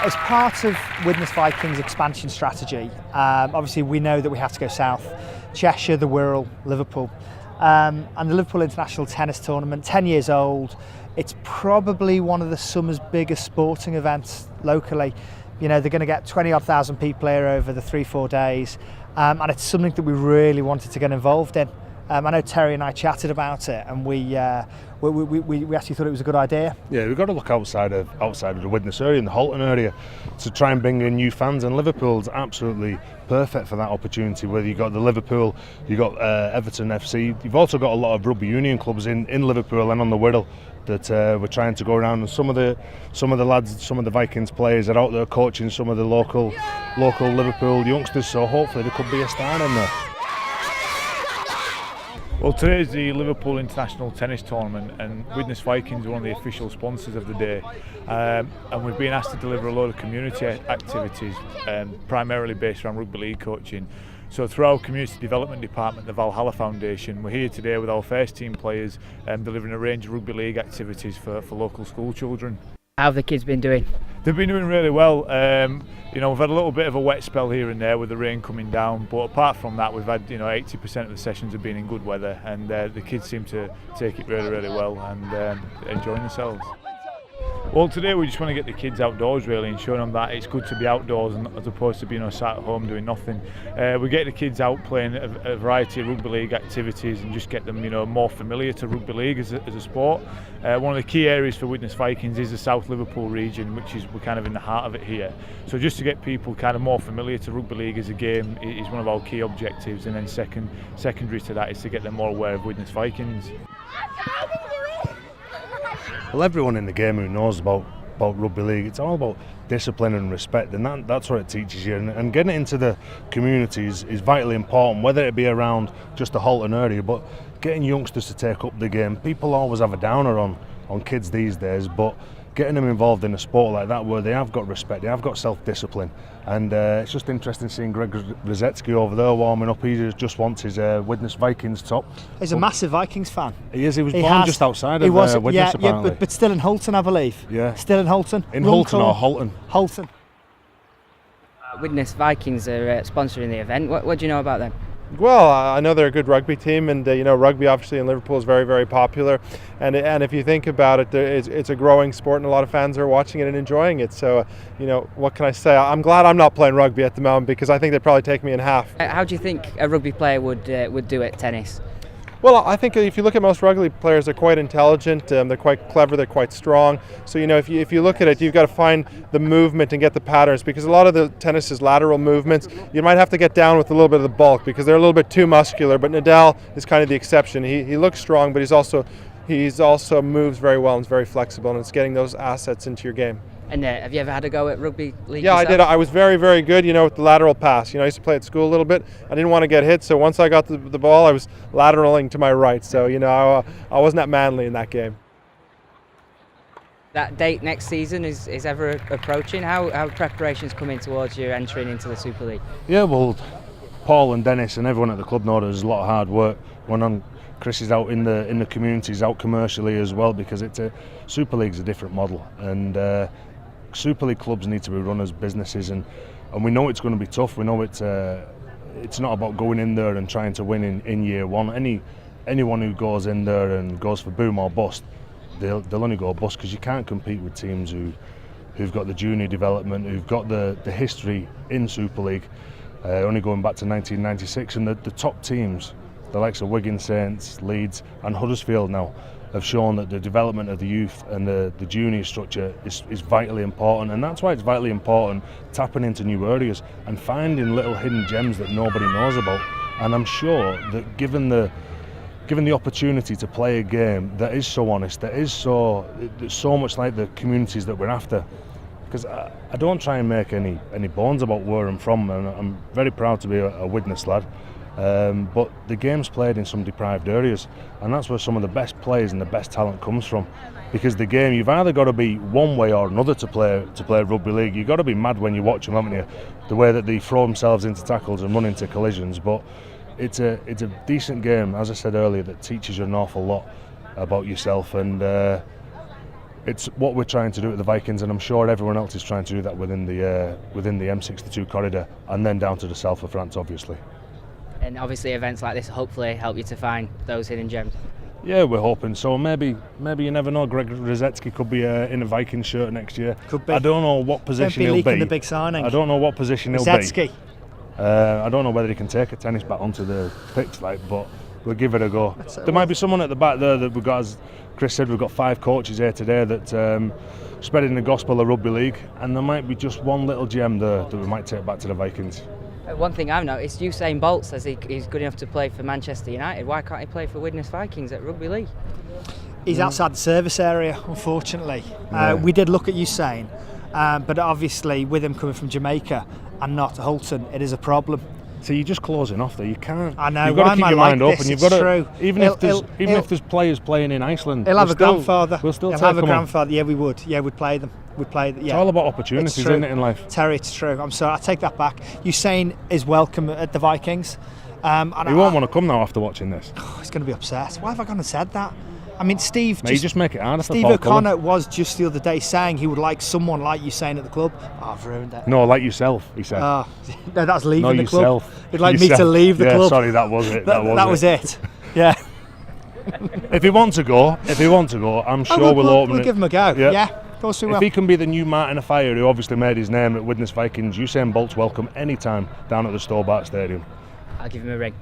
As part of Widnes Vikings' expansion strategy, obviously we know that we have to go south. Cheshire, the Wirral, Liverpool. And the Liverpool International Tennis Tournament, 10 years old. It's probably one of the summer's biggest sporting events locally. You know, they're going to get 20,000 people here over the 3-4 days. And it's something that we really wanted to get involved in. I know Terry and I chatted about it, and we actually thought it was a good idea. Yeah, we've got to look outside of the Widnes area and the Halton area to try and bring in new fans, and Liverpool's absolutely perfect for that opportunity. Whether you've got the Liverpool, you've got Everton FC, you've also got a lot of rugby union clubs in Liverpool and on the Wirral that we're trying to go around, and some of the lads, some of the Vikings players are out there coaching some of the local Liverpool youngsters, so hopefully there could be a star in there. Well, today is the Liverpool International Tennis Tournament, and Widnes Vikings are one of the official sponsors of the day, and we've been asked to deliver a load of community activities, primarily based around rugby league coaching. So through our community development department, the Valhalla Foundation, we're here today with our first team players, delivering a range of rugby league activities for local school children. How have the kids been doing? They've been doing really well. You know, we've had a little bit of a wet spell here and there with the rain coming down, but apart from that, we've had 80% of the sessions have been in good weather, and the kids seem to take it really well and enjoying themselves. Well, today we just want to get the kids outdoors really and show them that it's good to be outdoors and as opposed to being sat at home doing nothing. We get the kids out playing a variety of rugby league activities and just get them more familiar to rugby league as a sport. One of the key areas for Widnes Vikings is the South Liverpool region, which is we're kind of in the heart of it here. So just to get people kind of more familiar to rugby league as a game is one of our key objectives, and then secondary to that is to get them more aware of Widnes Vikings. Well, everyone in the game who knows about rugby league, it's all about discipline and respect, and that's what it teaches you. And getting it into the communities is vitally important, whether it be around just the Halton area, but getting youngsters to take up the game. People always have a downer on kids these days, but getting them involved in a sport like that where they have got respect, they have got self-discipline, and it's just interesting seeing Greg Rosetsky over there warming up. He just wants his Widnes Vikings top. He's a massive Vikings fan. He is. He was born just outside of Widnes, apparently. But still in Halton, I believe. Yeah. Still in Halton. In Halton or Halton? Halton. Widnes Vikings are sponsoring the event. What do you know about them? Well, I know they're a good rugby team, and rugby obviously in Liverpool is very popular, and if you think about it, it's a growing sport and a lot of fans are watching it and enjoying it. So what can I say? I'm glad I'm not playing rugby at the moment, because I think they'd probably take me in half. How do you think a rugby player would do at tennis? Well, I think if you look at most rugby players, they're quite intelligent, they're quite clever, they're quite strong. So if you look at it, you've got to find the movement and get the patterns, because a lot of the tennis is lateral movements. You might have to get down with a little bit of the bulk because they're a little bit too muscular. But Nadal is kind of the exception. He looks strong, but he's also moves very well and is very flexible, and it's getting those assets into your game. And have you ever had a go at rugby league? Yeah, yourself? I did. I was very good, with the lateral pass. I used to play at school a little bit. I didn't want to get hit, so once I got the ball, I was lateraling to my right. So, I wasn't that manly in that game. That date next season is ever approaching. How are preparations coming towards your entering into the Super League? Yeah, well, Paul and Dennis and everyone at the club know there's a lot of hard work going on. Chris is out in the communities, out commercially as well, because Super League's a different model, and Super League clubs need to be run as businesses, and we know it's going to be tough. We know it's not about going in there and trying to win in year one. Anyone who goes in there and goes for boom or bust, they'll only go bust, because you can't compete with teams who've got the junior development, who've got the history in Super League, only going back to 1996, and the top teams, the likes of Wigan, Saints, Leeds and Huddersfield now, have shown that the development of the youth and the junior structure is vitally important, and that's why it's vitally important tapping into new areas and finding little hidden gems that nobody knows about. And I'm sure that given the opportunity to play a game that is so honest, that is so much like the communities that we're after, because I don't try and make any bones about where I'm from, and I'm very proud to be a Widnes lad. But the game's played in some deprived areas, and that's where some of the best players and the best talent comes from. Because the game, you've either got to be one way or another to play rugby league. You've got to be mad when you watch them, haven't you? The way that they throw themselves into tackles and run into collisions. But it's a decent game, as I said earlier, that teaches you an awful lot about yourself. And it's what we're trying to do at the Vikings, and I'm sure everyone else is trying to do that within the M62 corridor, and then down to the south of France, obviously. And obviously events like this hopefully help you to find those hidden gems. Yeah, we're hoping so. Maybe you never know. Greg Rosetsky could be in a Vikings shirt next year. Could be. I don't know what position Don't be he'll be. leaking the big signing. I don't know what position he'll Rosetsky. be. I don't know whether he can take a tennis bat onto the pitch, but we'll give it a go. There might be someone at the back there that we've got, as Chris said, we've got 5 coaches here today that spreading the gospel of rugby league, and there might be just one little gem there that we might take back to the Vikings. One thing I've noticed, Usain Bolt says he's good enough to play for Manchester United. Why can't he play for Widnes Vikings at Rugby League? He's outside the service area, unfortunately. Yeah. We did look at Usain, but obviously with him coming from Jamaica and not Holton, it is a problem. So you're just closing off there. You can't. I know. You've got Why to keep am I your like mind this? open. You've It's got to. true. Even if there's players playing in Iceland, He'll have a grandfather. We'll still He'll take have a them on. grandfather. Yeah, we would. Yeah, we'd play them. We'd play. Yeah. It's all about opportunities, It's true. isn't it, in life? Terry, it's true. I'm sorry. I take that back. Usain is welcome at the Vikings. And He won't want to come now after watching this. He's going to be upset. Why have I gone and said that? I mean, Steve. Mate, you just make it harder for Steve Paul O'Connor Cullen. was just the other day saying he would like someone like Usain at the club. Oh, I've ruined it. No, like yourself, he said. Oh, no, that's leaving no, the yourself. club. He'd like me to leave the yeah, club. Sorry, that was it. That was it. Yeah. If he wants to go, I'm sure we'll open we'll it. give him a go. Yeah. Yeah, of course we will. If he can be the new Martin Afire, who obviously made his name at Widnes Vikings, Usain Bolt's welcome anytime down at the Stobart Stadium. I'll give him a ring.